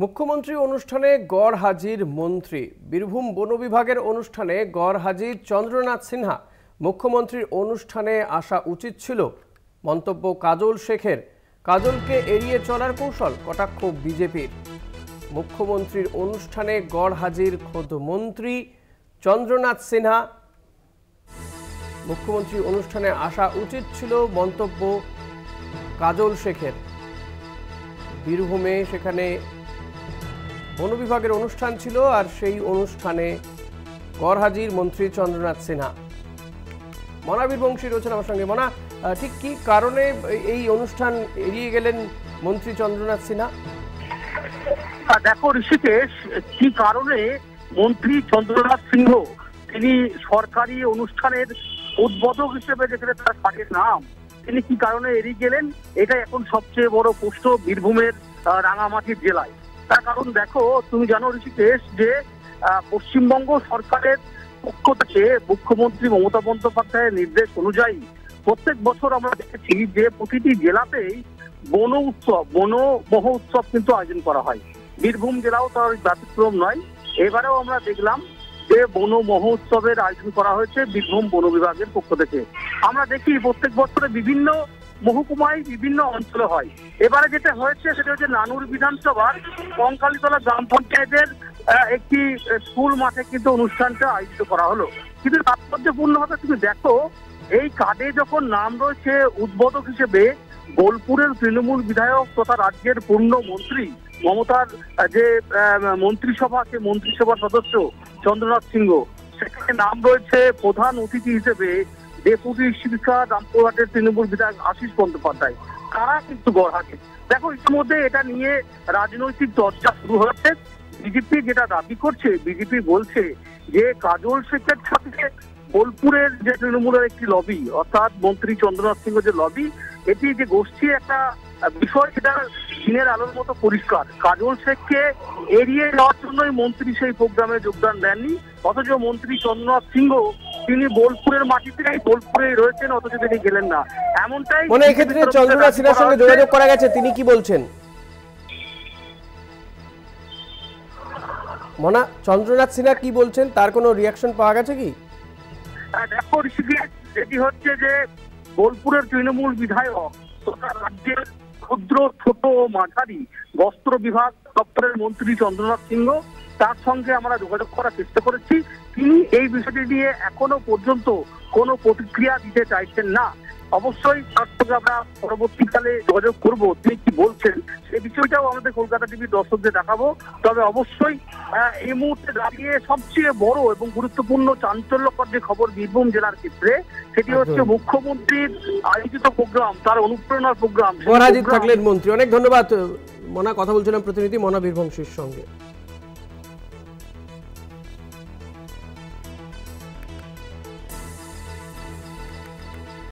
মুখ্যমন্ত্রী অনুষ্ঠানে গড় হাজির মন্ত্রী। বীরভূম বন বিভাগের অনুষ্ঠানে গড় হাজির চন্দ্রনাথ সিনহা। মুখ্যমন্ত্রীর অনুষ্ঠানে আসা উচিত ছিল, মন্তব্য কাজল শেখের। কাজলকে এড়িয়ে চলার কৌশল, কটাক্ষ বিজেপির। মুখ্যমন্ত্রীর অনুষ্ঠানে গড় হাজির খোদ মন্ত্রী চন্দ্রনাথ সিনহা। মুখ্যমন্ত্রীর অনুষ্ঠানে আসা উচিত ছিল, মন্তব্য কাজল শেখের। বীরভূমে সেখানে বন বিভাগের অনুষ্ঠান ছিল, আর সেই অনুষ্ঠানে গড় হাজির মন্ত্রী চন্দ্রনাথ সিনহা। মনা বীরবংশী রয়েছেন আমার সঙ্গে। মনা, ঠিক কি কারণে এই অনুষ্ঠান এড়িয়ে গেলেন মন্ত্রী চন্দ্রনাথ সিনহা? দেখো ঋষিকেশ, কি কারণে মন্ত্রী চন্দ্রনাথ সিংহ তিনি সরকারি অনুষ্ঠানের উদ্বোধক হিসেবে যেখানে তার পার্টির নাম, তিনি কি কারণে এড়িয়ে গেলেন, এটা এখন সবচেয়ে বড় প্রশ্ন বীরভূমের রাঙামাটির জেলায়। তার কারণ দেখো, তুমি জানো ঋষিকেশ যে পশ্চিমবঙ্গ সরকারের পক্ষ থেকে মুখ্যমন্ত্রী মমতা বন্দ্যোপাধ্যায়ের নির্দেশ অনুযায়ী প্রত্যেক বছর আমরা দেখেছি যে প্রতিটি জেলাতেই বন মহোৎসব কিন্তু আয়োজন করা হয়। বীরভূম জেলাও তার ব্যতিক্রম নয়। এবারেও আমরা দেখলাম যে বন মহোৎসবের আয়োজন করা হয়েছে বীরভূম বন বিভাগের পক্ষ থেকে। আমরা দেখি প্রত্যেক বছরে বিভিন্ন মহকুমায় বিভিন্ন অঞ্চলে হয়। এবারে যেটা হয়েছে সেটা হচ্ছে নানুর বিধানসভার কঙ্কালীতলা গ্রাম পঞ্চায়েতের একটি স্কুল মাঠে কিন্তু অনুষ্ঠানটা আয়োজিত করা হলো। কিন্তু তাৎপর্যপূর্ণ হবে, তুমি দেখো এই কার্ডে যখন নাম রয়েছে উদ্বোধক হিসেবে বোলপুরের তৃণমূল বিধায়ক তথা রাজ্যের পূর্ণ মন্ত্রী মমতার যে মন্ত্রিসভা, সে মন্ত্রিসভার সদস্য চন্দ্রনাথ সিংহ, সেখানে নাম রয়েছে প্রধান অতিথি হিসেবে ডেপুটি স্পিকার রামপুরহাটের তৃণমূল বিধায়ক আশিস বন্দ্যোপাধ্যায়। তারা কিন্তু গড় হাজির। দেখো ইতিমধ্যে এটা নিয়ে রাজনৈতিক চর্চা শুরু হয়েছে। বিজেপি যেটা দাবি করছে, বিজেপি বলছে যে কাজল শেখের সাথে বোলপুরের যে তৃণমূলের একটি লবি, অর্থাৎ মন্ত্রী চন্দ্রনাথ সিংহ যে লবি, এটি যে গোষ্ঠীর একটা বিষয়, সেটা দিনের আলোর মতো পরিষ্কার। কাজল শেখকে এড়িয়ে যাওয়ার জন্যই মন্ত্রী সেই প্রোগ্রামে যোগদান দেননি, অথচ মন্ত্রী চন্দ্রনাথ সিংহ তিনি বোলপুরের মাটিতেই বোলপুরেই রয়েছেন, অথচ তিনি গেলেন না। এমনটাই এক্ষেত্রে চন্দ্রনাথ সিনহার সঙ্গে যোগাযোগ করা গেছে, তিনি কি বলছেন? মনা, চন্দ্রনাথ সিনহা কি বলছেন, তার কোনো রিয়াকশন পাওয়া গেছে কি? দেখো ঋষিকেশ, যেটি হচ্ছে যে বোলপুরের তৃণমূল বিধায়ক তথা রাজ্যের ক্ষুদ্র ছোট ও মাঝারি বস্ত্র বিভাগ দপ্তরের মন্ত্রী চন্দ্রনাথ সিংহ, তার সঙ্গে আমরা যোগাযোগ করার চেষ্টা করেছি। তিনি এই বিষয়টি নিয়ে এখনো পর্যন্ত কোনো প্রতিক্রিয়া দিতে চাইছেন না। অবশ্যই তার সঙ্গে আমরা পরবর্তীকালে যোগাযোগ করব, তিনি কি বলছেন সেই বিষয়টাও আমাদের কলকাতা টিভির দর্শকদের দেখাবো। তবে অবশ্যই এই মুহূর্তে দাঁড়িয়ে সবচেয়ে বড় এবং গুরুত্বপূর্ণ চাঞ্চল্যকর যে খবর বীরভূম জেলার ক্ষেত্রে, সেটি হচ্ছে মুখ্যমন্ত্রীর আয়োজিত প্রোগ্রাম, তার অনুপ্রেরণার প্রোগ্রাম। থাকলেন মন্ত্রী। অনেক ধন্যবাদ মনা। কথা বলছিলাম প্রতিনিধি মনা বীরবংশীর সঙ্গে।